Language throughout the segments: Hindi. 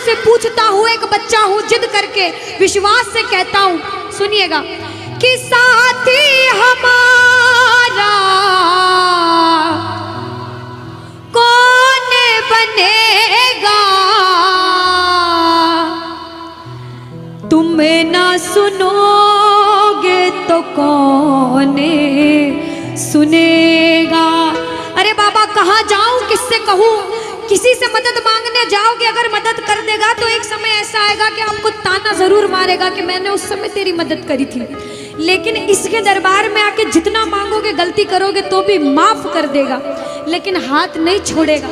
से पूछता हूँ, एक बच्चा हूँ, जिद करके विश्वास से कहता हूँ, सुनिएगा, कि साथी हमारा कौन बनेगा, तुम ना सुनोगे तो कौन सुनेगा। अरे बाबा कहाँ जाऊं, किससे कहूँ, किसी से मदद मांगने जाओगे, अगर मदद कर देगा तो एक समय ऐसा आएगा कि आपको ताना जरूर मारेगा कि मैंने उस समय तेरी मदद करी थी, लेकिन इसके दरबार में आके जितना मांगोगे, गलती करोगे तो भी माफ कर देगा, लेकिन हाथ नहीं छोड़ेगा।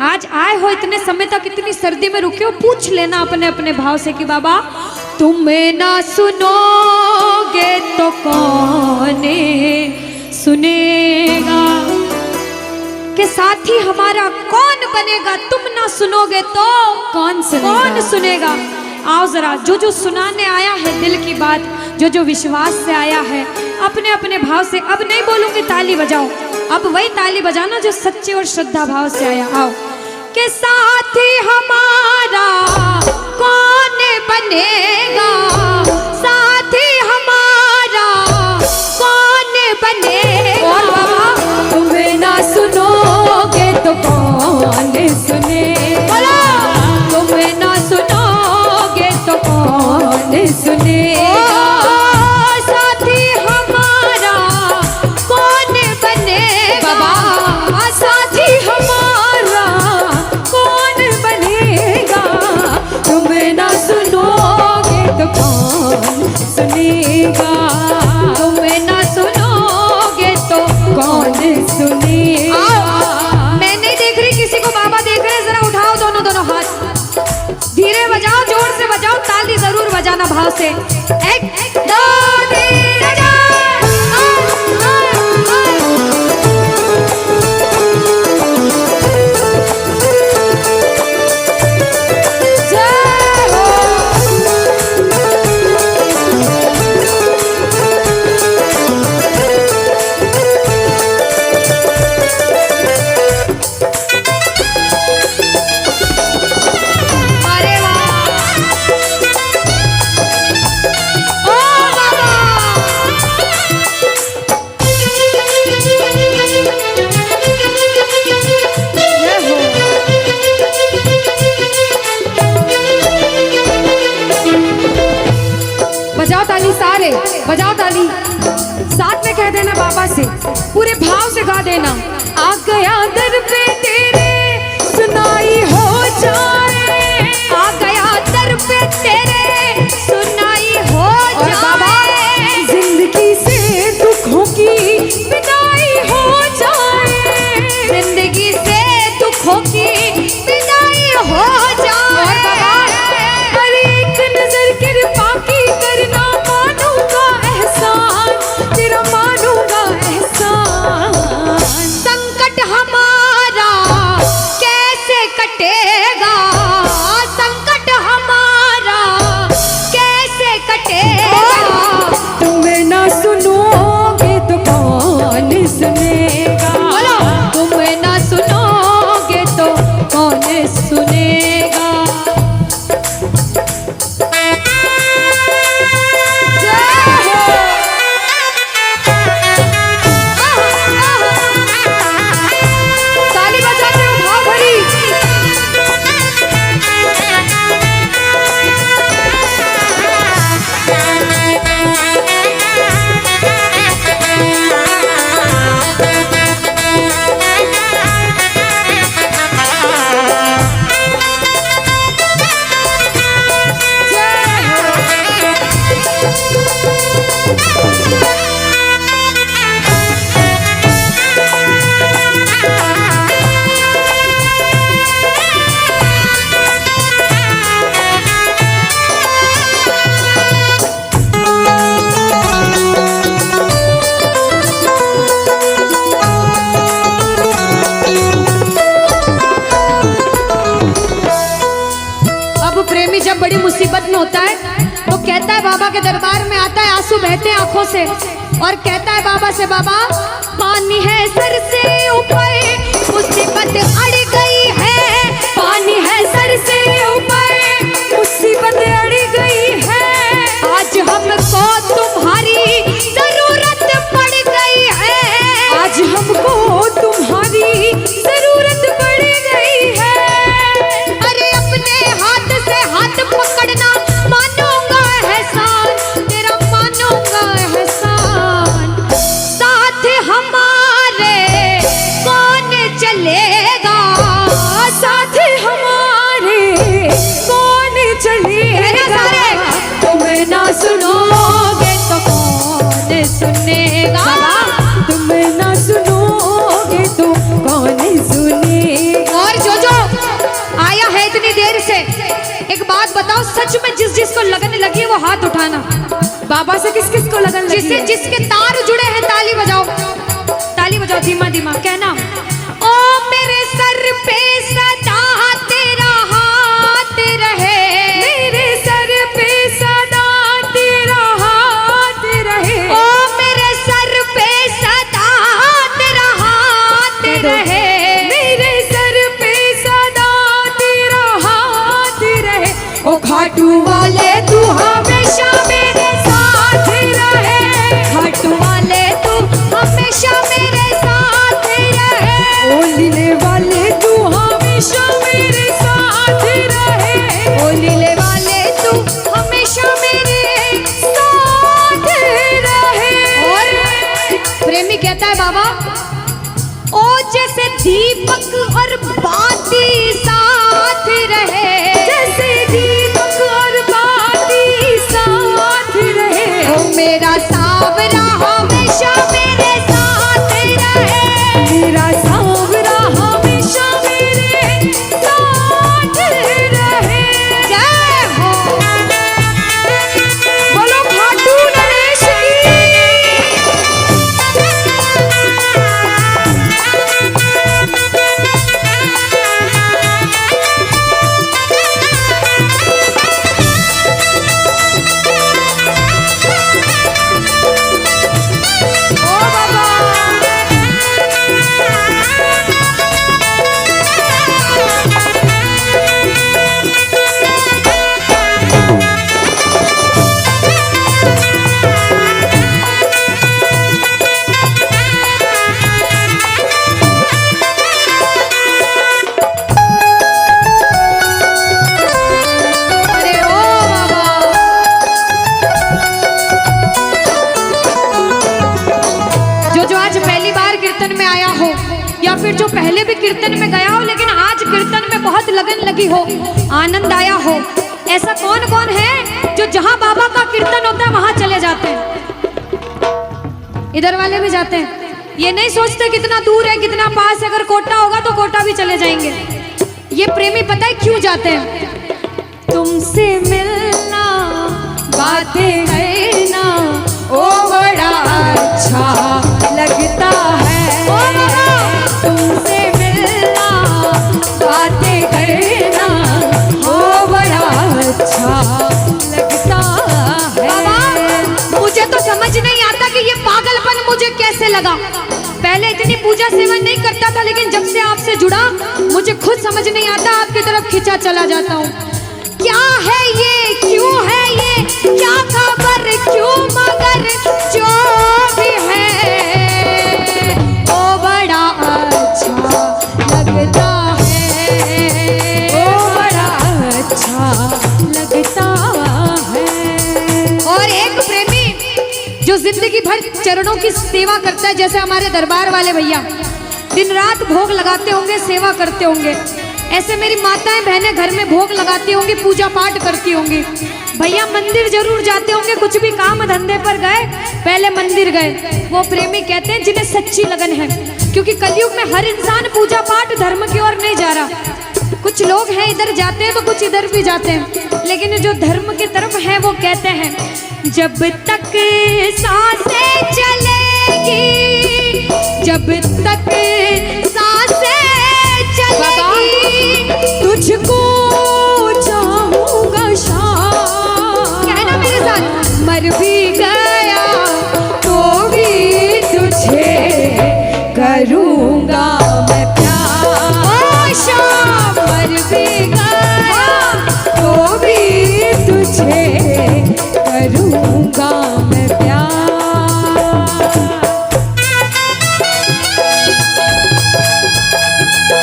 आज आए हो इतने समय तक, इतनी सर्दी में रुके हो, पूछ लेना अपने अपने भाव से कि बाबा तुम ना सुनोगे तो कौन सुनेगा, के साथी हमारा कौन बनेगा, तुम ना सुनोगे तो कौन सुनेगा। आओ जरा, जो जो सुनाने आया है दिल की बात, जो जो विश्वास से आया है, अपने अपने भाव से, अब नहीं बोलूंगी ताली बजाओ, अब वही ताली बजाना जो सच्चे और श्रद्धा भाव से आया। आओ, के साथी हमारा कौन बनेगा, साथी हमारा कौन बनेगा, और बाबा तुम्हें ना सुनोगे तो कौन सुनेगा, तुम्हें ना सुनोगे तो कौन सुनेगा, साथी हमारा कौन बनेगा, साथी हमारा कौन बनेगा, तुम्हें ना सुनोगे तो कौन सुनेगा, तुम्हें ना सुनोगे तो कौन सुनेगा। मैं नहीं देख रही किसी को, बाबा देख रहे हैं, जरा उठाओ दोनों दोनों हाथ, धीरे बजाओ, जोर से बजाओ, ताली जरूर बजाना भाव से। एक दो तीन बजाओ। सारे बजाओ ताली, साथ में कह देना बाबा से, पूरे भाव से गा देना। आ गया दर पे तेरे सुनाई हो जाए, आ गया दर पे तेरे सुनाई हो जाए, जिंदगी से दुखों की विदाई हो जाए, जिंदगी से दुखों की विदाई हो जाए, और एक नजर कृपा की करना, मानूंगा एहसान तेरा, मानूंगा एहसान, संकट हमारा कैसे कटेगा, संकट हमारा कैसे कटेगा, तुम्हें ना सुनोगे तो कौन सुनेगा, तुम्हें ना सुनोगे तो कौन सुनेगा। जब बड़ी मुसीबत में होता है तो कहता है, बाबा के दरबार में आता है, आंसू बहते हैं आंखों से, और कहता है बाबा से, बाबा पानी है सर से ऊपर, मुसीबत अड़ गई है, पानी है सर से ऊपर, एक बात बताओ, सच में जिस जिसको लगन लगी है वो हाथ उठाना। बाबा से किस किस को लगन लगी जिससे है? जिसके तार जुड़े हैं ताली बजाओ, ताली बजाओ धीमा धीमा, कहना ओ मेरे सर पे सदा तेरा हाथ रहे, मेरे सर पे सदा तेरा हाथ रहे, ओ मेरे सर पे सदा तेरा हाथ रहे, मेरे सर पे सदा तेरा हाथ रहे। ओ खाटू वाले तू हमेशा मेरे साथ रहे, खाटू वाले तू हमेशा मेरे साथ रहे, ओ लीले वाले तू हमेशा मेरे साथ रहे, ओ लीले वाले तू हमेशा मेरे साथ रहे। और प्रेमी कहता है बाबा, ओ जैसे दीपक और बाती साथ रहे, जैसे दीपक और बाती साथ रहे, ओ मेरा सावरा हमेशा मेरे साथ रहे, मेरा सांवरा हमेशा मेरे साथ रहे। जय हो। बोलो खाटू नरेश ओ बाबा अरे ओ बाबा, जो आज पहली बार कीर्तन में आया हो या फिर जो पहले भी कीर्तन में गया हो लेकिन आज कीर्तन में बहुत लगन लगी हो, आनंद आया हो, ऐसा कौन कौन है जो जहां बाबा का कीर्तन होता है वहां चले जाते हैं? इधर वाले भी जाते हैं, ये नहीं सोचते कितना दूर है कितना पास है, अगर कोटा होगा तो कोटा भी चले जाएंगे। ये प्रेमी पता है क्यों जाते हैं? तुमसे मिलना बातें करना ओ बड़ा अच्छा लगता है, ओ बाबा, तुमसे मिलना बातें करना ओ बड़ा अच्छा लगता है। बाबा मुझे तो समझ नहीं आता कि ये पागलपन मुझे कैसे लगा। पहले इतनी पूजा सेवन नहीं करता था लेकिन जब से आपसे जुड़ा मुझे खुद समझ नहीं आता, आपकी तरफ खिंचा चला जाता हूँ। क्या है ये, क्यों है ये, क्या खबर, क्यों, मगर जो भी है ओ बड़ा अच्छा लगता है, ओ बड़ा अच्छा लगता है। और एक प्रेमी जो जिंदगी भर चरणों की सेवा करता है, जैसे हमारे दरबार वाले भैया दिन रात भोग लगाते होंगे, सेवा करते होंगे, ऐसे मेरी माताएं बहनें घर में भोग लगाती होंगी, पूजा पाठ करती होंगी। भैया मंदिर जरूर जाते होंगे, कुछ भी काम धंधे पर गए पहले मंदिर गए। वो प्रेमी कहते हैं जिन्हें सच्ची लगन है, क्योंकि कलयुग में हर इंसान पूजा पाठ धर्म की ओर नहीं जा रहा। कुछ लोग हैं इधर जाते हैं तो कुछ इधर भी जाते हैं, लेकिन जो धर्म की तरफ है वो कहते हैं जब तक सांसें चलेगी, जब तक सांसें चलेगी, तुझको चाहूंगा शाम, कहना मेरे साथ, मर भी गया तो भी तुझे करूंगा मैं प्यार। ओ शाम, मर भी गया तो भी तुझे करूंगा मैं प्यार।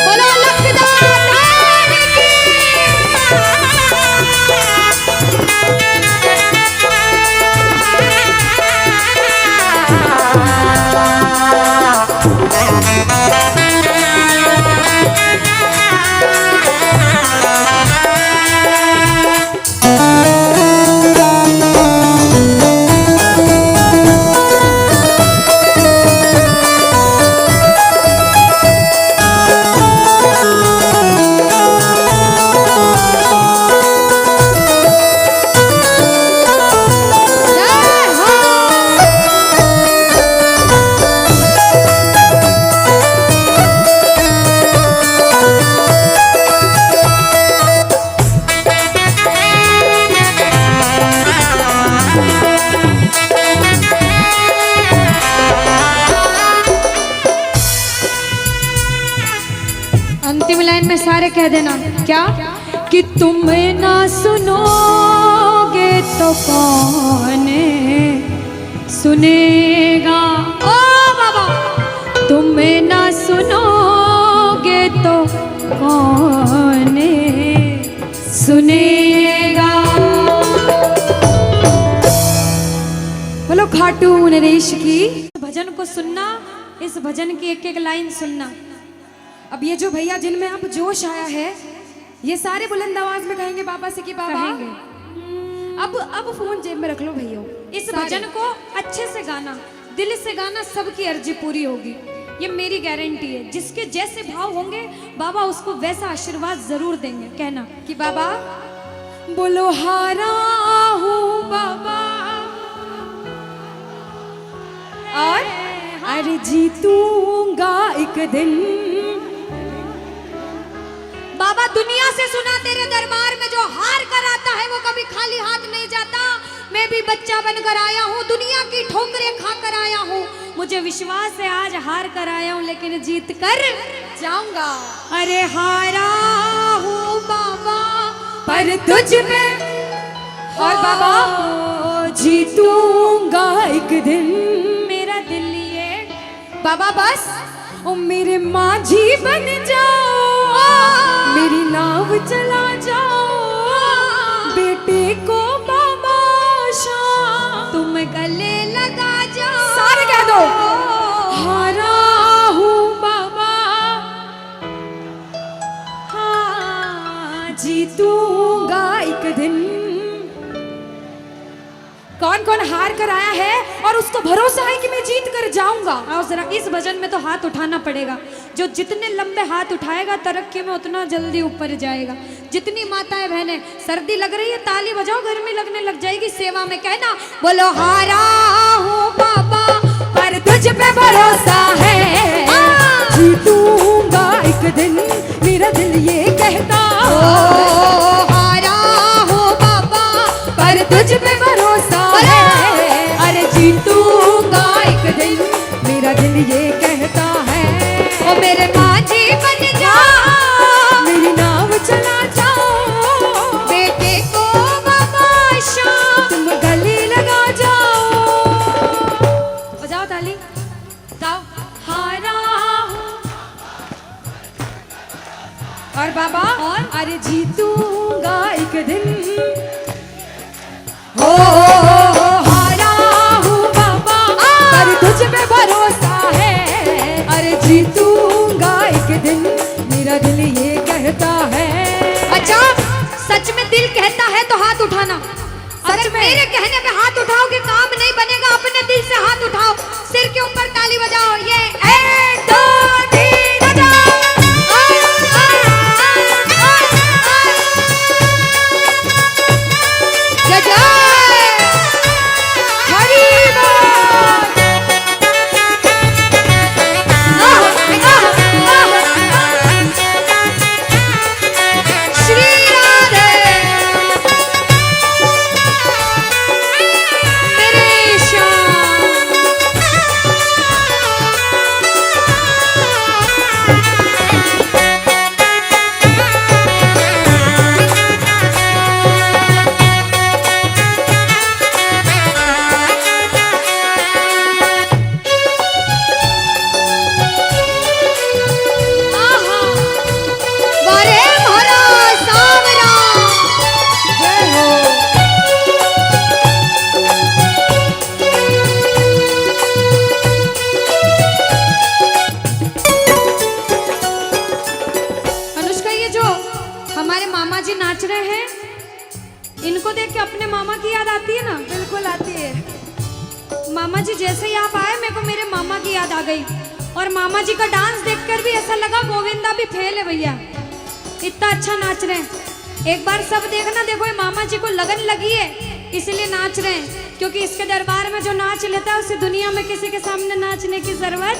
बोलो लखदार की। लाइन में सारे कह देना क्या कि तुम ना सुनोगे तो कौन सुनेगा। ओ बाबा, तुम ना सुनोगे तो कौन सुनेगा। बोलो खाटू नरेश की। भजन को सुनना, इस भजन की एक एक लाइन सुनना। अब ये जो भैया जिनमें अब जोश आया है, ये सारे बुलंद आवाज में कहेंगे बाबा से कि बाबा कहेंगे। अब फोन जेब में रख लो भैया। इस भजन को अच्छे से गाना, दिल से गाना, सबकी अर्जी पूरी होगी, ये मेरी गारंटी है। जिसके जैसे भाव होंगे बाबा उसको वैसा आशीर्वाद जरूर देंगे। कहना कि बाबा बोलो हारा हूँ बाबा और अरे जीतूंगा एक दिन। बाबा दुनिया से सुना तेरे दरबार में जो हार कर आता है वो कभी खाली हाथ नहीं जाता। मैं भी बच्चा बनकर आया हूँ, दुनिया की ठोकरें खाकर आया हूँ। मुझे विश्वास है आज हार कर आया हूँ लेकिन जीत कर जाऊंगा। अरे हारा हूँ बाबा पर तुझ में और बाबा जीतूंगा एक दिन। मेरा दिल ये बाबा बस ओ मेरे माझी बन जाओ, मेरी नाव चला जाओ, बेटे को बाबा शाम तुम गले लगा जाओ। सारे कह दो हारा हूँ बाबा, हाँ जीतूंगा एक दिन। कौन कौन हार कर आया है और उसको भरोसा है कि मैं जीत कर जाऊंगा। आओ जरा, इस भजन में तो हाथ उठाना पड़ेगा। जो जितने लंबे हाथ उठाएगा तरक्की में उतना जल्दी ऊपर जाएगा। जितनी माताएं बहनें सर्दी लग रही है ताली बजाओ, गर्मी लगने लग जाएगी सेवा में। कहना बोलो हारा हूँ बाबा पर तुझ पे भरोसा है, जीतूंगा एक दिन। मेरा दिल ये कहता हारा हूँ बाबा पर तुझ पे भरोसा है, अरे जीतूंगा एक दिन। मेरा दिल ये कहता है ओ मेरे माझी बन जा, मेरी नाव चला जाओ, बेटे को बाबा शाम तुम गले लगा जाओ। बजाओ ताली, जाओ हारा हूँ और बाबा और अरे जीतूंगा एक दिन। हो हारा हूँ बाबा पर तुझ पे भरोसा है, अरे जीतूंगा एक दिन। मेरा दिल ये कहता है। अच्छा, सच में दिल कहता है तो हाथ उठाना। सच में मेरे कहने पे हाथ उठाओगे काम नहीं बनेगा। अपने दिल से हाथ उठाओ, सिर के ऊपर ताली बजाओ। ये 1 2 3 बजाओ। जय जय श्री राधे मेरे श्याम। वारे भरा सावरा जय हो। अनुष्का, ये जो हमारे मामा जी नाच रहे हैं इनको देख के अपने मामा की याद आती है ना? बिल्कुल आती है। मामा जी जैसे ही आप आए मेरे को मेरे मामा की याद आ गई। और मामा जी का डांस देखकर भी ऐसा लगा गोविंदा भी फेल है भैया, इतना अच्छा नाच रहे हैं। एक बार सब देखना, देखो ये मामा जी को लगन लगी है इसलिए नाच रहे हैं। क्योंकि इसके दरबार में जो नाच लेता है उसे दुनिया में किसी के सामने नाचने की जरूरत।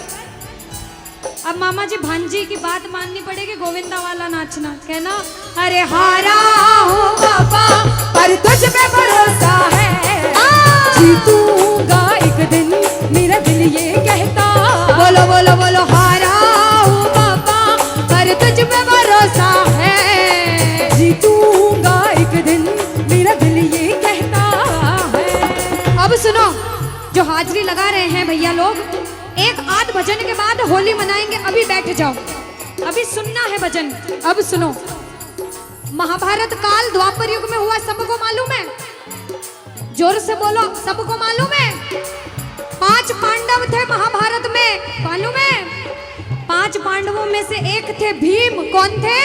अब मामा जी भांजी की बात माननी पड़ेगी, गोविंदा वाला नाचना। कहना अरे हारा हूँ बाबा पर तुझ पे भरोसा है, जीतूंगा एक दिन। मेरा दिल ये कहता बोलो बोलो बोलो हारा हूँ बाबा पर तुझ पे भरोसा हाजिरी लगा रहे हैं भैया लोग, एक आध भजन के बाद होली मनाएंगे। अभी बैठ जाओ, अभी सुनना है भजन। अब सुनो, महाभारत काल द्वापर युग में हुआ, सबको मालूम है? जोर से बोलो, सबको मालूम है? 5 पांडव थे महाभारत में, मालूम है? 5 पांडवों में से एक थे भीम। कौन थे?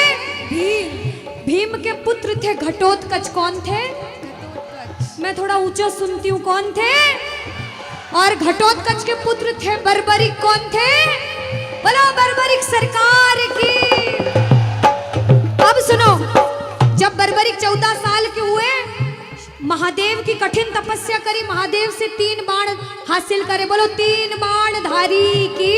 भीम। भीम के पुत्र थे घटोत्कच। कौन थे? मैं थोड़ा ऊंचा सुनती हूँ। कौन थे? और घटोत्कच के पुत्र थे बर्बरिक। कौन थे? बोलो बर्बरिक सरकार की। अब सुनो, जब बर्बरिक 14 साल के हुए, महादेव की कठिन तपस्या करी, महादेव से 3 बाण हासिल करे। बोलो 3 बाण धारी की।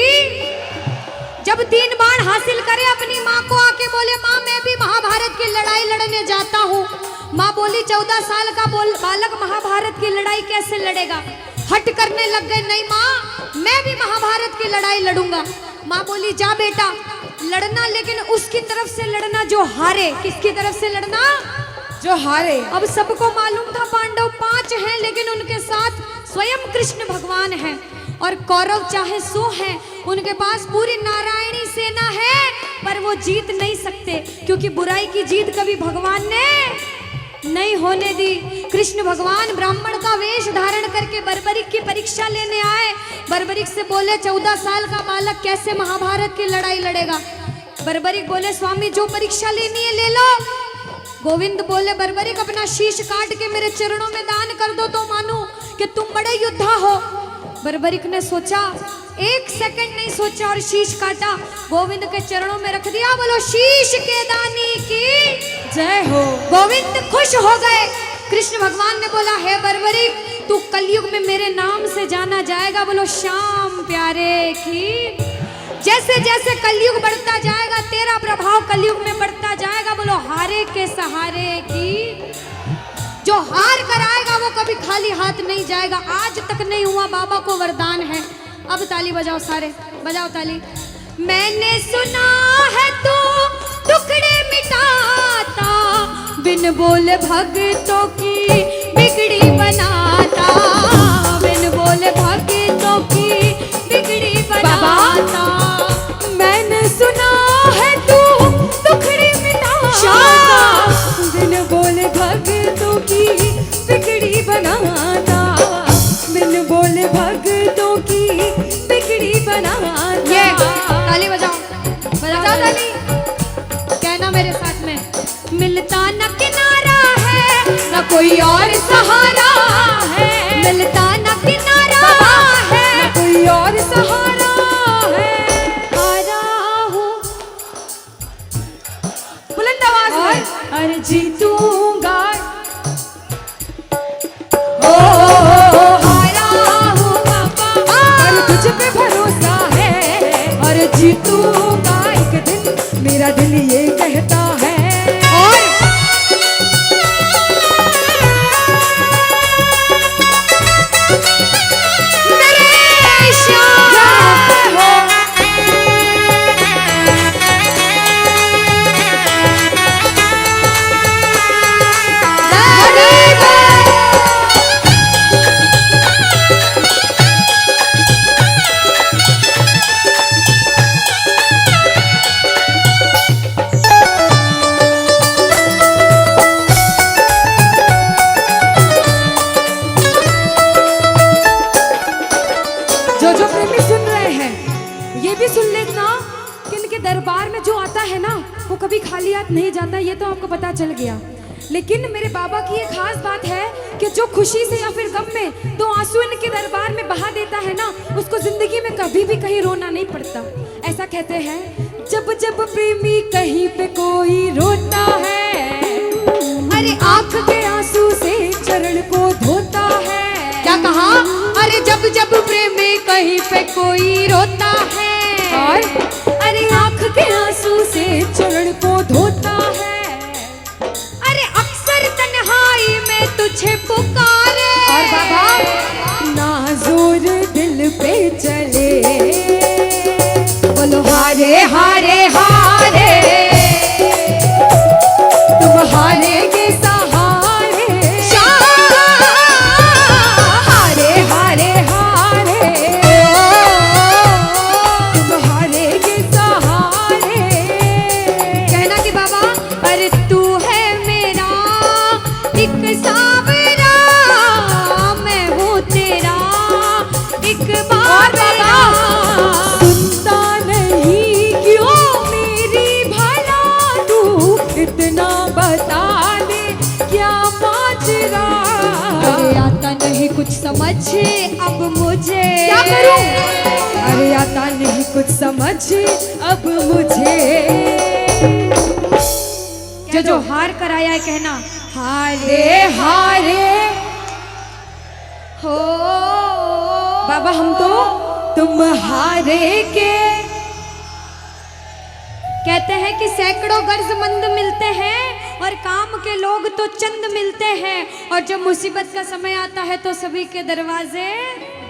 जब 3 बाण हासिल करे, अपनी माँ को आके बोले, माँ मैं भी महाभारत की लड़ाई लड़ने जाता हूँ। माँ बोली 14 साल का बालक महाभारत की लड़ाई कैसे लड़ेगा? हट करने लग गए, नहीं माँ मैं भी महाभारत की लड़ाई लड़ूंगा। माँ बोली जा बेटा लड़ना, लेकिन उसकी तरफ से लड़ना जो हारे। किसकी तरफ से लड़ना? जो हारे। अब सबको मालूम था पांडव 5 हैं, लेकिन उनके साथ स्वयं कृष्ण भगवान हैं। और कौरव चाहे 100 हैं, उनके पास पूरी नारायणी सेना है, पर वो जीत नहीं सकते, क्योंकि बुराई की जीत कभी भगवान ने नहीं होने दी। कृष्ण भगवान ब्राह्मण का वेश धारण करके बर्बरिक की परीक्षा लेने आए। बर्बरिक से बोले 14 साल का बालक कैसे महाभारत की लड़ाई लड़ेगा? बर्बरिक बोले स्वामी जो परीक्षा लेनी है ले लो। गोविंद बोले बर्बरिक अपना शीश काट के मेरे चरणों में दान कर दो तो मानूं कि तुम बड़े योद्धा हो। बर्बरिक ने सोचा, 1 सेकंड नहीं सोचा और शीश काटा, गोविंद के चरणों में रख दिया। बोलो शीश के दानी की जय हो। गोविंद खुश हो गए। कृष्ण भगवान ने बोला हे बर्बरिक तू कलयुग में मेरे नाम से जाना जाएगा। बोलो श्याम प्यारे की। जैसे जैसे कलयुग बढ़ता जाएगा, तेरा प्रभाव कलयुग में बढ़ता जाएगा। बोलो हारे के सहारे की। जो हार कर आएगा वो कभी खाली हाथ नहीं जाएगा। आज तक नहीं हुआ, बाबा को वरदान है। अब ताली बजाओ, सारे बजाओ ताली। मैंने सुना है तू टुकड़े मिटाता, बिन बोले भक्तों की बिगड़ी बनाता, बिन बोले भक्तों की बिगड़ी बनाता। मैंने सुना है तू टुकड़े मिटाता, बिन बोले भक्तों की बिगड़ी बनाता, बिन बोले भक्तों की बिगड़ी बनाता। ये ताली बजाओ, बजाओ ताली। कहना मेरे साथ में, मिलता न किनारा है न कोई और सहारा है, मिलता न किनारा है न कोई और सहारा है। हारा हूँ बुलंद आवाज में, अरे जीतूंगा। हारा हूँ बाबा, पर तुझ पे भरोसा है, और जीतूंगा एक दिन, मेरा दिल ये कहता है। और मेरे श्याम हो। जो प्रेमी सुन रहे हैं, ये भी सुन लेना कि इनके दरबार में जो आता है ना, वो कभी खाली हाथ नहीं जाता। ये तो आपको पता चल गया। लेकिन मेरे बाबा की एक खास बात है कि जो खुशी से या फिर गम में 2 आंसू इनके दरबार में बहा देता है ना, उसको जिंदगी में कभी भी कहीं रोना नहीं पड़ता। ऐसा कहते हैं, जब जब प्रेमी कहीं पे कोई रोता है, अरे आंख के आंसू से चरण को धोता है। क्या कहा? अरे जब जब प्रेमी कहीं पे कोई रोता है, और अरे आंख के आंसू से चरण को धोता है। अरे अक्सर तन्हाई में तुझे पुकारे। और बाबा नाज़ुर दिल पे चले, बोलो हारे हारे हारे, तुम हारेगे सहारे। हारे हारे हारे, हाजरा। अरे आता नहीं कुछ समझ अब मुझे, क्या करूं? अरे आता नहीं कुछ समझ अब मुझे। जो हार कर आया है कहना हारे हारे हो। बाबा हम तो तुम हारे के। कहते हैं कि सैकड़ों गर्जमंद मिलते हैं और काम के लोग तो चंद मिलते हैं, और जब मुसीबत का समय आता है तो सभी के दरवाजे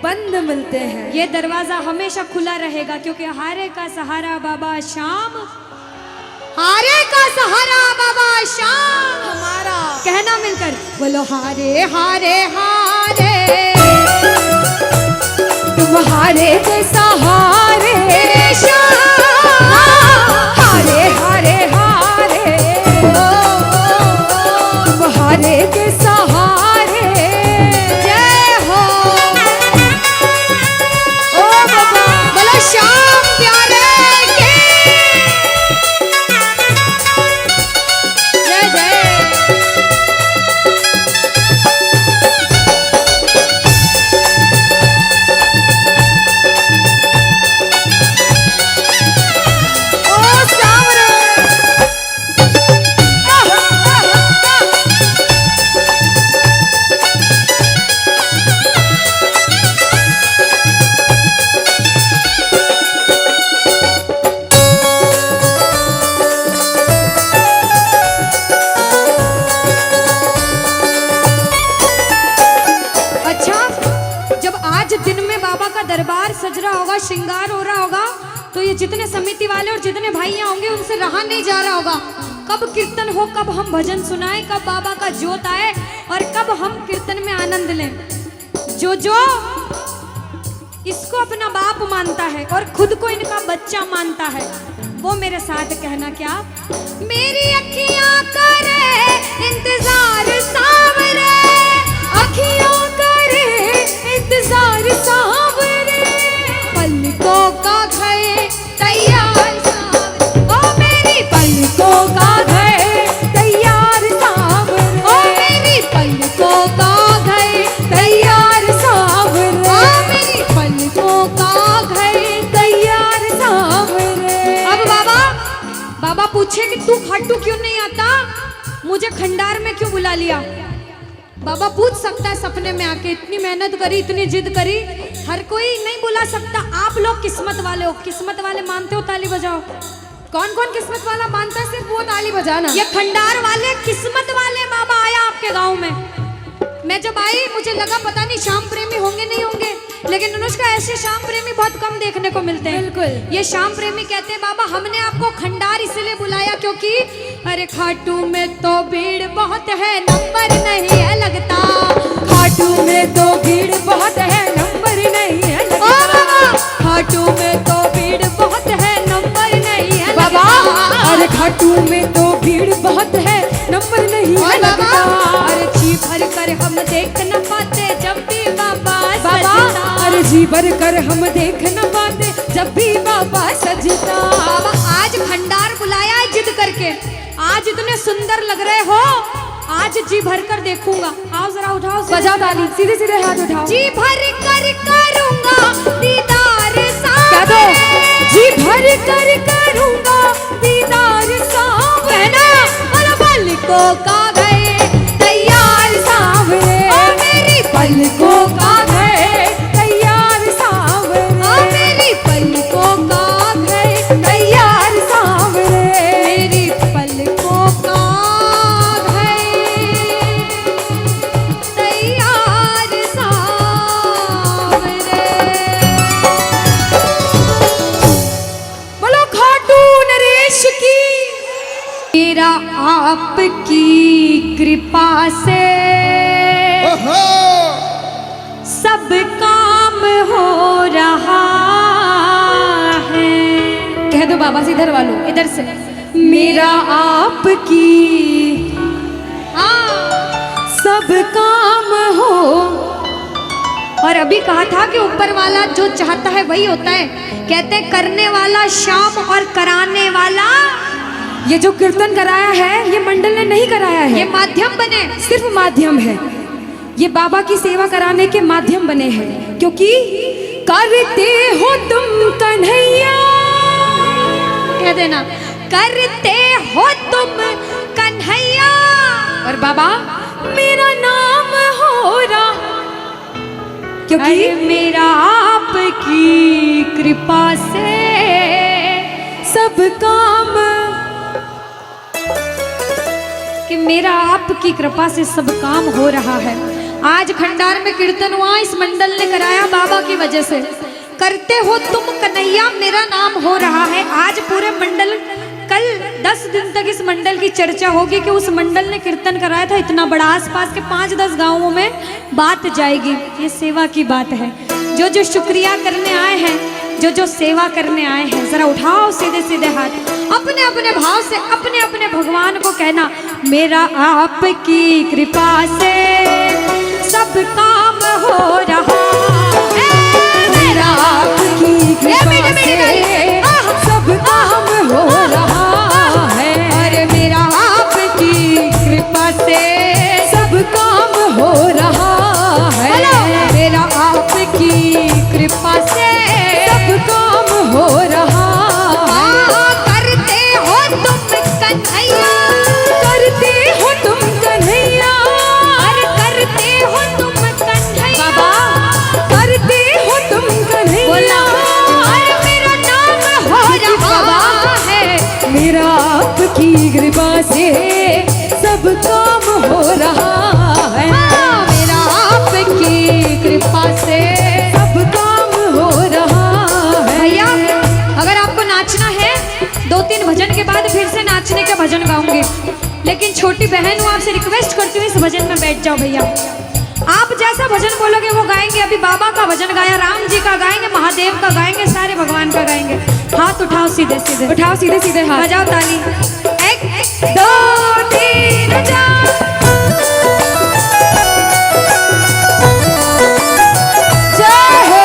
बंद मिलते हैं। ये दरवाजा हमेशा खुला रहेगा, क्योंकि हारे का सहारा बाबा शाम, हारे का सहारा बाबा शाम हमारा। कहना मिलकर बोलो हारे हारे हारे, तुम हारे के सहारे शाम। हारे हारे हारे तुम हारे के सहारे। जय हो। ओ बाबा बोलो शाम प्यारे के जय जय। ओ सावरे। अच्छा, जब आज दिन में बाबा का दरबार सज रहा होगा, श्रृंगार हो रहा होगा, तो ये जितने समिति वाले और जितने भाई यहाँ होंगे उनसे रहा नहीं जा रहा होगा। कब कीर्तन हो, कब हम भजन सुनाएं, कब बाबा का जोत आए और कब हम कीर्तन में आनंद लें। जो इसको अपना बाप मानता है और खुद को इनका बच्चा मानता है, वो मेरे साथ कहना क्या। मेरी अखियां करे इंतजार सावरे, अखियों करे इंतजार सावरे। पलकों का गए तैयार सावरे, ओ मेरी पलकों का गए तैयार सावरे। ओ मेरी पलकों का गए तैयार सावरे। ओ मेरी पलकों का गए। तैयार सावरे। अब बाबा पूछे कि तू खाटू क्यों नहीं आता, मुझे खंडार में क्यों बुला लिया। बाबा पूछ सकता है सपने में आके, इतनी मेहनत करी, इतनी जिद करी, हर कोई नहीं बुला सकता। आप लोग किस्मत वाले हो, किस्मत वाले मानते हो, ताली बजाओ। कौन कौन किस्मत वाला मानता है, सिर्फ वो ताली बजाना। ये खंडार वाले किस्मत वाले बाबा आया आपके गांव में। मैं जब आई मुझे लगा पता नहीं श्याम प्रेमी होंगे नहीं होंगे, लेकिन अनुष्का ऐसे श्याम प्रेमी बहुत कम देखने को मिलते हैं। बिल्कुल। ये श्याम प्रेमी कहते हैं बाबा हमने आपको खंडार इसलिए बुलाया क्योंकि अरे खाटू में तो भीड़ बहुत है, नंबर नहीं है लगता। खाटू में तो भीड़ बहुत है, नंबर नहीं है ओ लगता। बाबा खाटू में तो भीड़ बहुत है, नंबर नहीं है बाबा लगता। अरे खाटू में तो भीड़ बहुत है, नंबर नहीं है और बाबा लगता। अरे जी भर कर हम देख न पाते जब भी बाबा बाबा सजता। अरे जी भर कर हम देख न पाते जब भी बाबा सजता। बाबा आज खंडार बुलाया है जिद करके, आज इतने सुंदर लग रहे हो, आज जी भर कर देखूंगा। आओ जरा उठाओ, बजाओ ताली, सीधे सीधे हाथ उठाओ। जी भर कर करूंगा दीदार क्या दो? जी भर कर करूंगा दीदार सावरे। पलकों का गए तैयार सावरे। ओ मेरी पलकों का गए तैयार सावरे। ओ मेरी पलकों का गए तैयार सावरे। मेरी पलकों का गए तैयार सावरे। बोलो खाटू नरेश की। मेरा आपकी कृपा से सब काम हो रहा है। कह दो बाबा से, इधर वालों इधर से मेरा आपकी सब काम हो। और अभी कहा था कि ऊपर वाला जो चाहता है वही होता है। कहते हैं करने वाला श्याम और कराने वाला ये जो कीर्तन कराया है ये मंडल ने नहीं कराया है, ये माध्यम बने। सिर्फ माध्यम है। ये बाबा की सेवा कराने के माध्यम बने हैं, क्योंकि करते हो तुम कन्हैया, कह देना करते हो तुम कन्हैया, और बाबा मेरा नाम हो रहा, क्योंकि अरे मेरा आपकी कृपा से सब काम, कि मेरा आपकी कृपा से सब काम हो रहा है। आज खंडार में कीर्तन हुआ, इस मंडल ने कराया बाबा की वजह से। करते हो तुम कन्हैया, मेरा नाम हो रहा है। आज पूरे मंडल, कल 10 दिन तक इस मंडल की चर्चा होगी कि उस मंडल ने कीर्तन कराया था इतना बड़ा। आसपास के 5-10 गांवों में बात जाएगी। ये सेवा की बात है। जो जो शुक्रिया करने आए हैं, जो जो सेवा करने आए हैं, जरा उठाओ सीधे सीधे हाथ, अपने अपने भाव से अपने अपने भगवान को कहना, मेरा आपकी कृपा से सब काम हो रहा है, मेरा आपकी कृपा से सब काम हो रहा है, अरे मेरा आपकी कृपा से सब काम हो रहा है, मेरा आपकी कृपा से सब काम हो रहा है। करते हो तुम कन्हैया, करते हो तुम कन्हैया, अरे करते हो तुम कन्हैया, बाबा करते हो तुम कन्हैया, बोला अरे मेरा नाम हो रहा है, मेरा आपकी कृपा से सब काम हो रहा है, मेरा आपकी कृपा से सब काम हो रहा है। भैया अगर आपको नाचना है, 2-3 भजन के बाद फिर से नाचने के भजन गाऊंगी, लेकिन छोटी बहन हूँ, आपसे रिक्वेस्ट करती हूँ इस भजन में बैठ जाओ भैया। आप जैसा भजन बोलोगे वो गाएंगे। अभी बाबा का भजन गाया, राम जी का गाएंगे, महादेव का गाएंगे, सारे भगवान का गाएंगे। हाथ उठाओ सीधे सीधे, उठाओ सीधे सीधे हाथ, बजाओ ताली। 1 2 3 4 जय हो।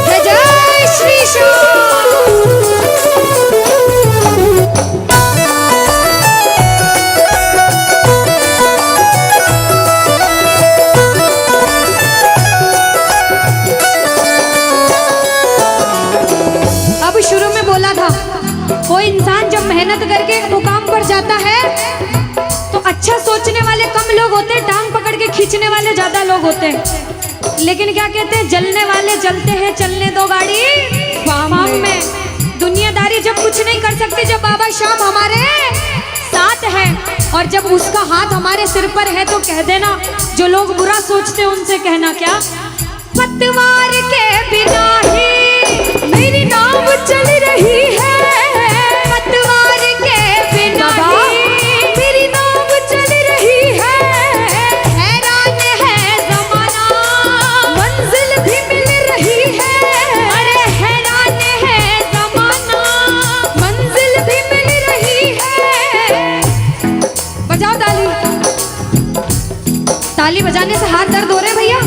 जय जय श्री श्याम। अब शुरू में बोला था, कोई इंसान जब मेहनत करके एक मुकाम पर जाता है तो अच्छा सोचने वाले कम लोग होते हैं, टांग पकड़ के खींचने वाले ज्यादा लोग होते हैं। लेकिन क्या कहते हैं, जलने वाले जलते हैं, चलने दो गाड़ी फार्म में। दुनियादारी जब कुछ नहीं कर सकती, जब बाबा श्याम हमारे साथ है और जब उसका हाथ हमारे सिर पर है, तो कह देना, जो लोग बुरा सोचते हैं उनसे कहना क्या, पतवार के बिना ही मेरी नाव चल रही है, पतवार के बिना ही मेरी नाव चल रही है, हैरान है जमाना, मंजिल भी मिल रही है, अरे हैरान है जमाना, मंजिल भी मिल रही है। बजाओ ताली। ताली बजाने से हाथ दर्द हो रहे हैं भैया,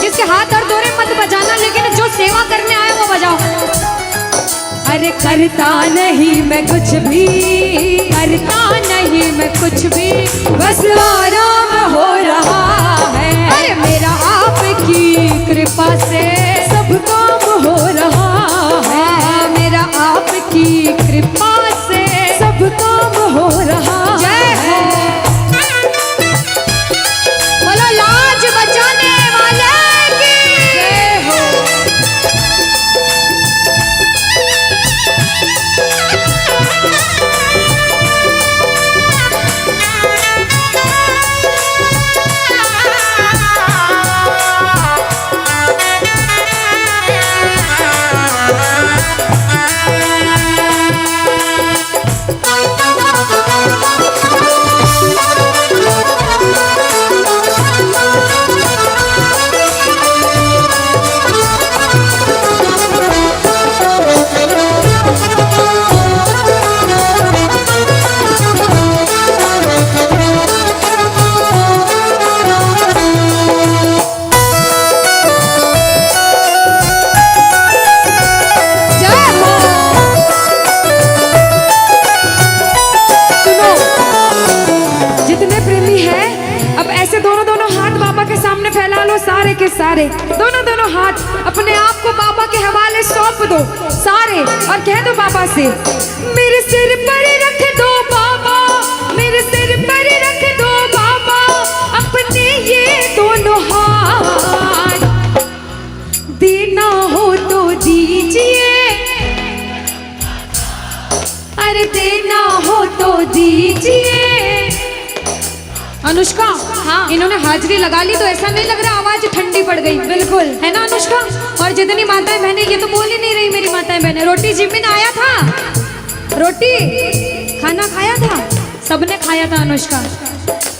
जिसके हाथ दर्द हो रहे हैं मत बजाना, लेकिन जो सेवा करने आए वो बजाओ। अरे करता नहीं मैं कुछ भी, करता नहीं मैं कुछ भी, बस आराम हो रहा है, अरे मेरा आपकी कृपा से सब काम हो रहा है, मेरा आपकी कृपा से सब काम हो रहा जय हो। बोलो लाज बचाने वाले की जय हो। सारे दोनों दोनों हाथ अपने आप को बाबा के हवाले सौंप दो सारे, और कह दो बाबा से, मेरे सिर पर रख दो बाबा, मेरे सिर पर रख दो बाबा अपने ये दोनों हाथ, देना हो तो दीजिए, अरे देना हो तो दीजिए। अनुष्का, हाँ, इन्होंने हाजिरी लगा ली तो ऐसा नहीं लग रहा आवाज ठंडी पड़ गई? बिल्कुल, है ना अनुष्का? और जितनी माताएं बहनें, ये तो बोल ही नहीं रही मेरी माताएं बहनें। रोटी जिमिन आया था, रोटी खाना खाया था, सबने खाया था अनुष्का।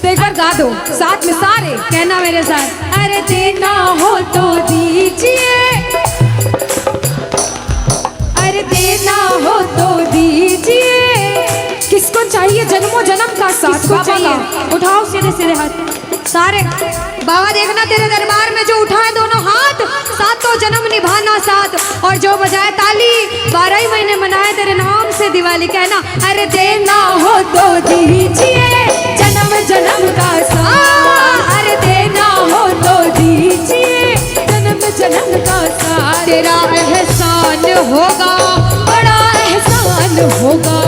तो एक बार गा दो साथ में सारे, कहना मेरे साथ, अरे देना हो तो दीजिए, अरे देना हो तो दीजिए। किसको चाहिए जन्मों जन्म का साथ? बाबा का उठाओ सीधे सीधे हाथ सारे। बाबा देखना तेरे दरबार में जो उठाए दोनों हाथ, सातों जन्म निभाना साथ, और जो बजाए ताली 12 ही महीने मनाए तेरे नाम से दिवाली। कहना, अरे देना हो तो दीजिए जन्म जन्म का साथ, अरे देना हो तो दीजिए जन्म जन्म का साथ। तेरा एहसान होगा, बड़ा एहसान होगा,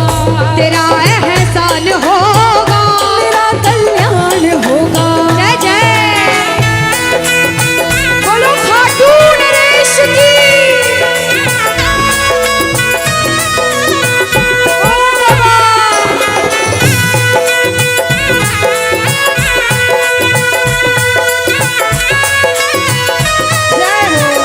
तेरा एहसान होगा, तेरा कल्याण होगा। जय जय बोलो खाटू नरेश की। ओ बाबा, जय हो।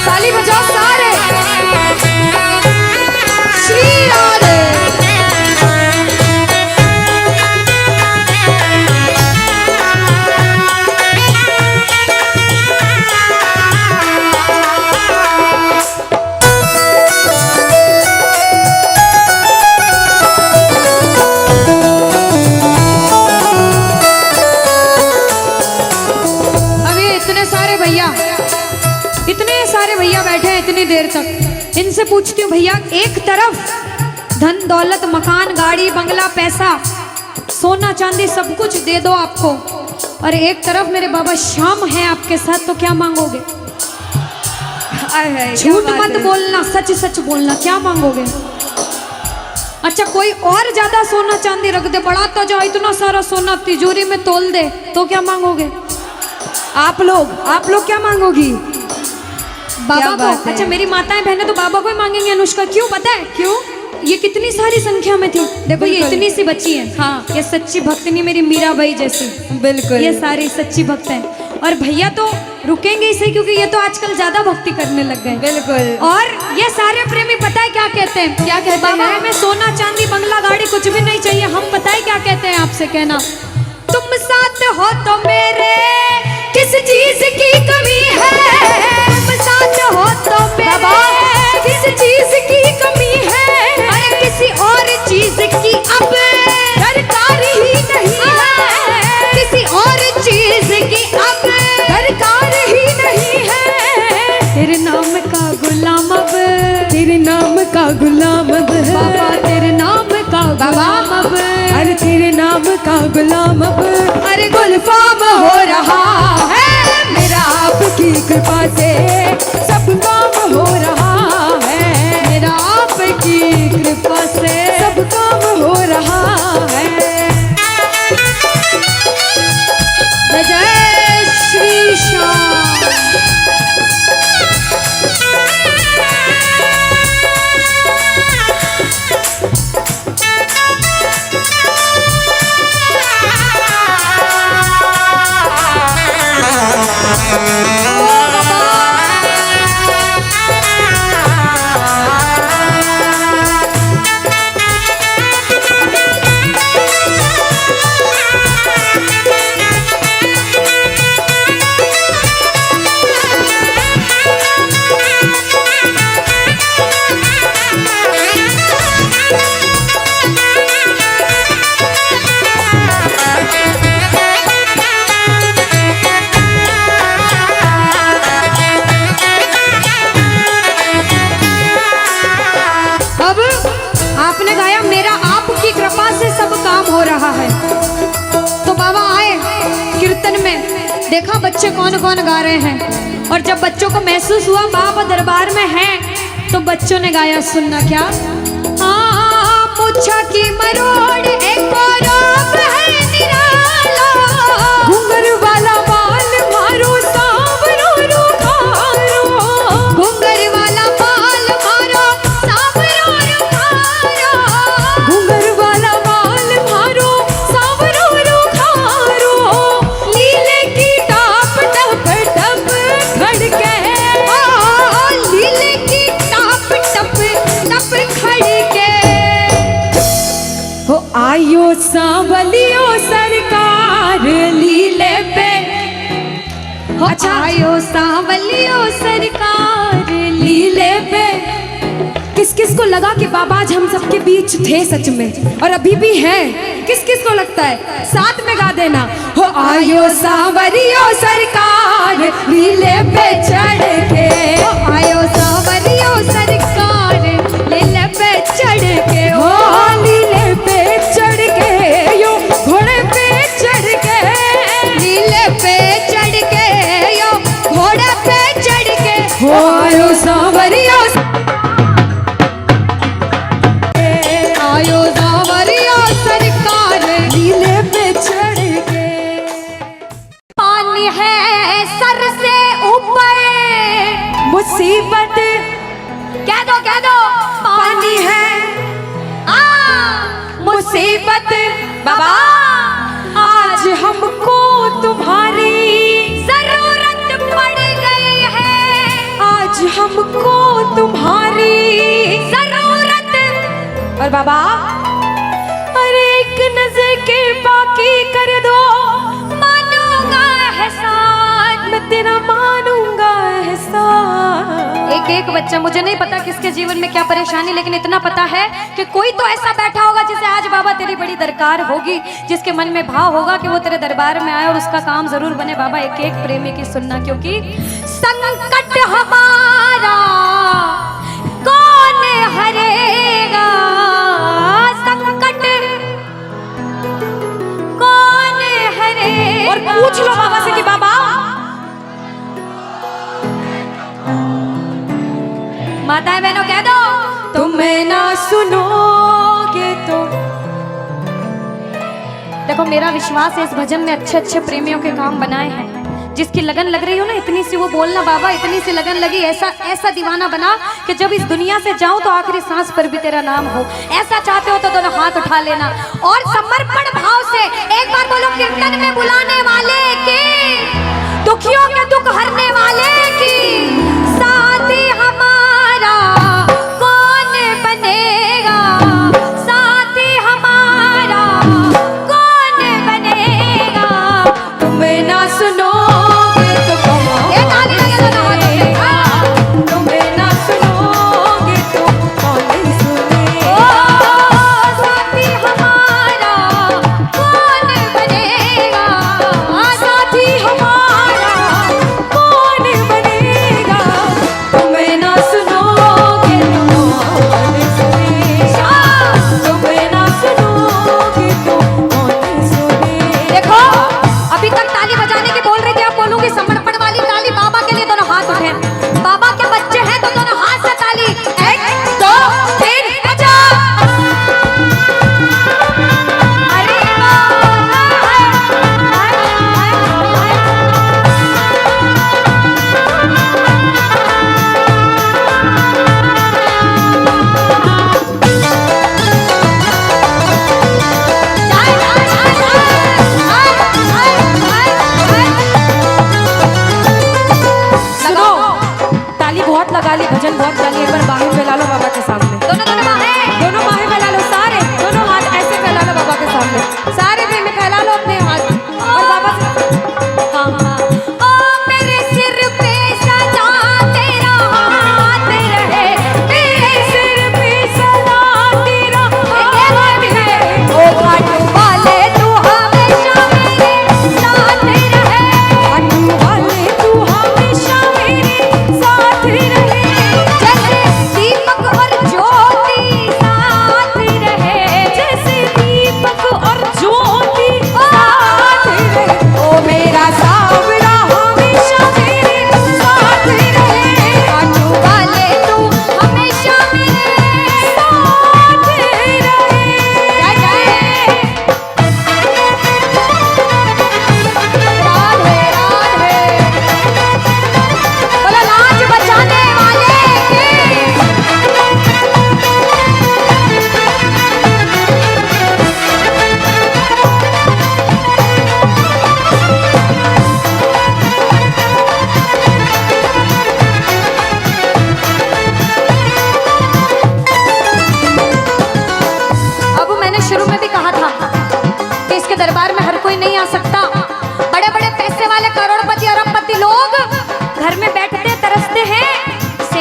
ताली बजाओ सारे। श्री राधे। अब ये इतने सारे भैया बैठे हैं इतनी देर तक, इनसे पूछती हूँ भैया, एक तरफ धन दौलत मकान गाड़ी बंगला पैसा सोना चांदी सब कुछ दे दो आपको, और एक तरफ मेरे बाबा श्याम हैं आपके साथ, तो क्या मांगोगे? झूठ मत बोलना, सच सच बोलना, क्या मांगोगे? अच्छा, कोई और ज्यादा सोना चांदी रख दे, बढ़ाता जाओ इतना सारा सोना तिजोरी में तोल दे, तो क्या मांगोगे? आप लोग क्या मांगोगी? बाबा को। अच्छा, मेरी माताएं बहनें तो बाबा को ही मांगेंगे अनुष्का। क्यों पता है? क्यों? ये कितनी सारी संख्या में थी, देखो ये इतनी सी बच्ची है। हाँ, ये सच्ची भक्तनी मेरी मीराबाई जैसी। बिल्कुल, ये सारी सच्ची भक्त हैं। और भैया तो रुकेंगे इसे, क्योंकि ये तो आजकल ज्यादा भक्ति करने लग गए। बिल्कुल। और ये सारे प्रेमी पता है क्या कहते हैं? क्या कहते हैं? बाबा हमें सोना चांदी बंगला गाड़ी कुछ भी नहीं चाहिए। हम पता है क्या कहते हैं आपसे? कहना, तुम साथ हो तो मेरे किस चीज की कमी है, तुम साथ हो तो मेरे किस चीज की कमी है, अरे किसी और चीज की अब दरकार ही नहीं है, किसी और चीज की अब दरकार ही नहीं है। तेरे नाम का गुलाम अब, तेरे नाम का गुलाम अब बाबा, तेरे नाम का गुलाम अब, अरे तेरे नाम का गुलाम अब, अरे गुलफाम हो रहा है मेरा आपकी कृपा से, सब काम हो रहा है मेरा आपकी कृपा से, सब काम हो रहा है। जय श्री श्याम। देखा बच्चे कौन कौन गा रहे हैं, और जब बच्चों को महसूस हुआ बाबा दरबार में हैं, तो बच्चों ने गाया, सुनना क्या। मुच्छा की मरोड़ एक और है निराला, घुंघर वाला बाल मारो सांवरो रुखारो, घुंघर वाला बाल मारो सांवरो रुखारो, घुंघर वाला बाल मारो सांवरो रुखारो, लीले की टाप टप टप खड़के, लीले की टाप टप टप खड़के, हो आयो सांवलियो सरकार लीले पे, अच्छा आयो सांवलियो सरकार लीले पे। किस किस को लगा कि बाबा आज हम सबके बीच थे सच में, और अभी भी हैं? किस किस को लगता है? साथ में गा देना, हो आयो सांवरियो सरकार लीले पे चढ़ के, आयो सांवरियो सरकार लीले पे चढ़ के, हो लीले पे चढ़ के, यो घोड़े पे चढ़ के, लीले पे चढ़ के, यो घोड़े पे चढ़ के, हो आयो सांवरियो आयो सांवरियो सरकार लीले पे चढ़ के। पानी है सर से ऊपर, मुसीबत कह दो पानी है, मुसीबत बाबा आज हमको तुम्हारी जरूरत पड़ गई है, आज हमको तुम्हारी जरूरत। और बाबा अरे एक नजर के बाकी कर दो, मानूंगा एहसान, मैं तेरा मानूंगा एहसान। एक एक बच्चा, मुझे नहीं पता किसके जीवन में क्या परेशानी, लेकिन इतना पता है कि कोई तो ऐसा बैठा होगा जिसे आज बाबा तेरी बड़ी दरकार होगी, जिसके मन में भाव होगा कि वो तेरे दरबार में आए और उसका काम जरूर बने। बाबा एक एक प्रेमी की सुनना, क्योंकि संकट हमारा कौन हरेगा, संकट कौन हरेगा। और पूछ लो बाबा से कि बाबा माताएं बहनों कह दो, तुम्हें ना सुनोगे तो। देखो मेरा विश्वास है इस भजन में अच्छे अच्छे प्रेमियों के काम बनाए हैं। जिसकी लगन लग रही हो ना, इतनी सी वो बोलना बाबा, इतनी सी लगन लगी, ऐसा ऐसा दीवाना बना कि जब इस दुनिया से जाऊं तो आखिरी सांस पर भी तेरा नाम हो। ऐसा चाहते हो तो दोनों हाथ उठा लेना और समर्पण भाव से एक बार बोलो, कीर्तन में बुलाने वाले की, दुखियों के दुख हरने वाले की, साथी हमारा कौन बनेगा, साथी हमारा कौन बनेगा। तुम्हें ना सुनो तुम्हें ना सुनोगे तो कौन सुनेगा, साथी हमारा कौन बनेगा, साथी हमारा कौन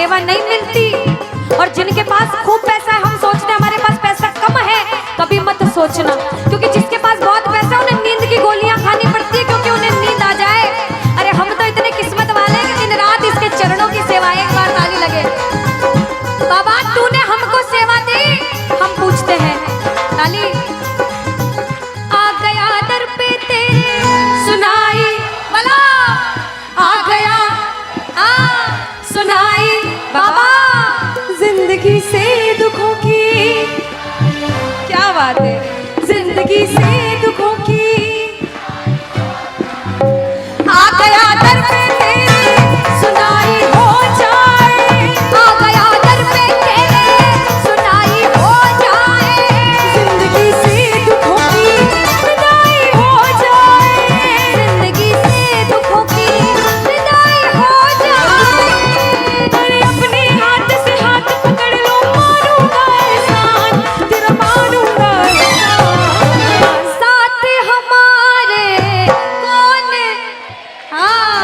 सेवा नहीं मिलती। और जिनके पास खूब पैसा है, हम सोचते हैं हमारे पास पैसा कम है, कभी मत सोचना, क्योंकि जिसके पास बहुत पैसा है उन्हें नींद की गोलियां खानी पड़ती है, क्योंकि उन्हें नींद आ जाए। अरे हम तो इतने किस्मत वाले हैं कि दिन रात इसके चरणों की सेवा, एक बार ताली लगे। बाबा तूने हमको सेवा दी, हम पूछते हैं ताली। आ गया दर पे तेरे सुनाई वाला, आ गया सुनाई बाबा जिंदगी से दुखों की, क्या बात है, जिंदगी से दुखों की। आ गया दर पे तेरे सुनाई हो जाए, आ गया दर पे तेरे सुनाई हो जाए, जिंदगी से दुखों की विदाई हो जाए, जिंदगी से दुखों की विदाई हो जाए। अरे अपने हाथ से हाथ पकड़ लो, मारूंगा एहसान तेरा, मारूंगा एहसान। साथ हमारे कौन, हाँ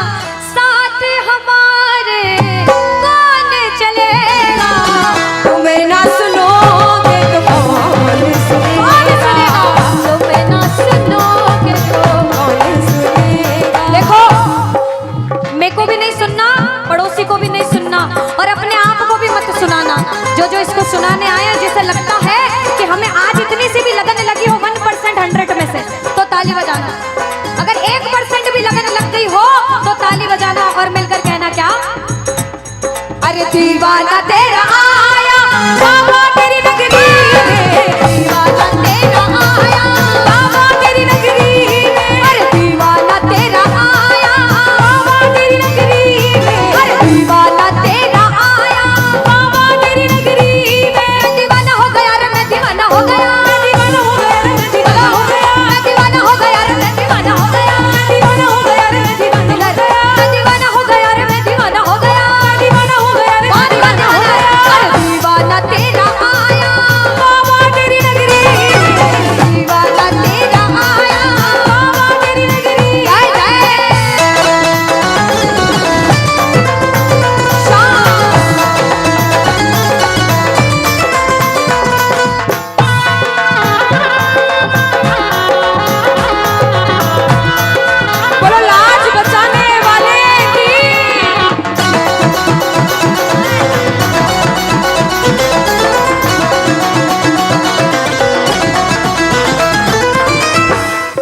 साथ हमारे कौन चलेगा, तुम्हें ना सुनोगे तो कौन सुनेगा, तुम्हें ना सुनोगे तो। कौन सुनेगा। देखो मेरे को भी नहीं सुनना, पड़ोसी को भी नहीं सुनना, और अपने आप को भी मत सुनाना। जो इसको सुनाने आया, जिसे लगता है कि हमें आज इतनी सी भी लगन लगी हो 1% 100 में से, तो ताली बजाना। अगर 1% भी लगन लग गई हो तो ताली बजाना और मिलकर कहना क्या, अरे दीवाना तेरा आया बाबा तेरी नगरी में, दीवाना तेरा आया बाबा तेरी नगरी में, अरे दीवाना तेरा आया बाबा तेरी नगरी में, अरे दीवाना तेरा आया बाबा तेरी नगरी में। दीवाना हो गया रे मैं, दीवाना हो गया, दीवाना हो गया रे मैं, दीवाना हो गया, दीवाना हो गया रे मैं, दीवाना हो गया, दीवाना हो गया रे मैं, दीवाना हो गया, दीवाना हो गया रे मैं, दीवाना हो गया, दीवाना हो गया रे मैं, दीवाना हो गया। अरे दीवाना तेरा आया बाबा तेरी नगरी में, दीवाना तेरा आया बाबा तेरी नगरी। जय जय बोलो लाज बचाने वाले की।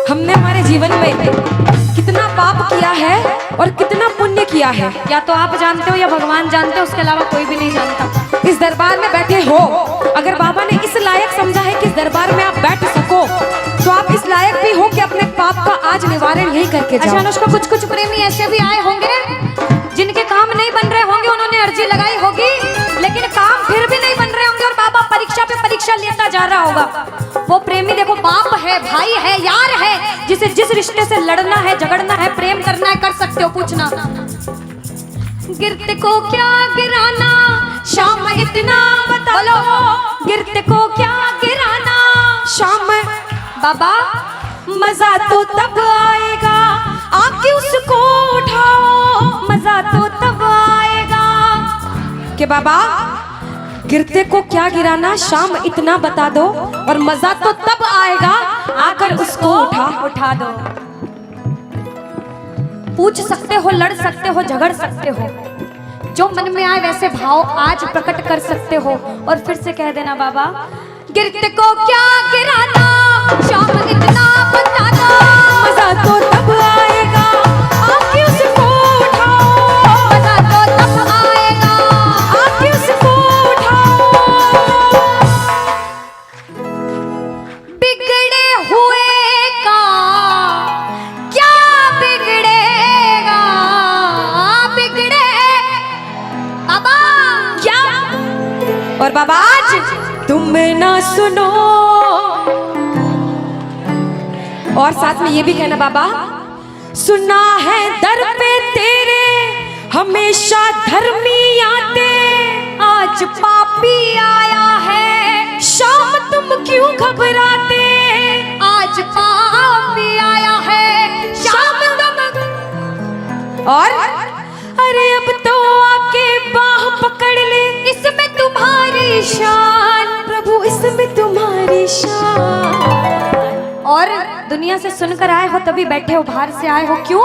हमने हमारे जीवन में कितना पाप किया है और कितना पुण्य किया है, या तो आप जानते हो या भगवान जानते हो, उसके अलावा कोई भी नहीं जानता। इस दरबार में बैठे हो, अगर बाबा ने इस लायक समझा है कि इस दरबार में आप बैठ सको, तो आप इस लायक भी हो कि अपने पाप का आज निवारण यही करके अच्छा जाओ। अनुष्का, कुछ कुछ प्रेमी ऐसे भी आए होंगे जिनके काम नहीं बन रहे होंगे, उन्होंने अर्जी लगाई होगी, लेकिन काम फिर भी नहीं बन रहे होंगे, और बाबा परीक्षा पे परीक्षा लेता जा रहा होगा। वो प्रेमी देखो, बाप है, भाई है, यार है, जिसे जिस रिश्ते से लड़ना है, झगड़ना है, प्रेम करना है, कर सकते हो। पूछना गिरते को क्या गिराना, शाम इतना बता लो, गिरते को क्या गिराना शाम बाबा, मजा तो तब आएगा आके उसको उठाओ, मजा तो तब आएगा कि बाबा गिरते को क्या गिराना, शाम इतना बता दो, और मजा तो तब आएगा आकर उसको उठा दो। पूछ सकते हो, लड़ सकते हो, झगड़ सकते हो, जो मन में आए वैसे भाव आज प्रकट कर सकते हो, और फिर से कह देना बाबा गिरते को क्या गिराना, शाम इतना बता दो, मजा तो तब आएगा आके उसको उठाओ, मजा तो तब आएगा आके उसको उठाओ। बिगड़े हुए का क्या बिगड़ेगा, बिगड़े बाबा क्या। और बाबा आज तुम ना सुनो, और साथ में ये भी कहना बाबा, सुना है दर पे तेरे हमेशा धर्मी आते, आज पापी आया है, शाम तुम क्यों घबराते, आज पापी आया है, शाम तुम। और अरे अब तो आके बाह पकड़ दुनिया से सुनकर आए हो तभी बैठे हो, बाहर से आए हो क्यों?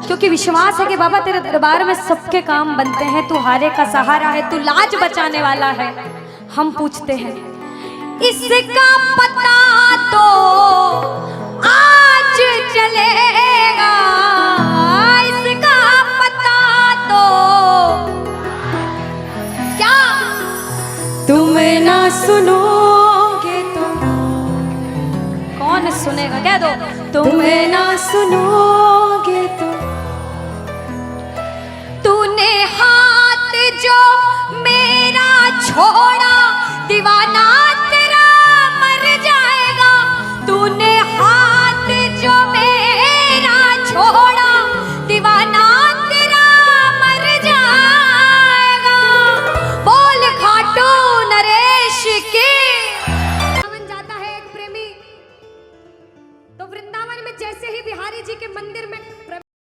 क्योंकि विश्वास है कि बाबा तेरे दरबार में सबके काम बनते हैं, तू हारे का सहारा है, तू लाज बचाने वाला है। हम पूछते हैं इसका पता तो आज चलेगा, इसका पता तो क्या तुम ना सुनोगे तो कौन सुनेगा? कह दो तुम ना सुनो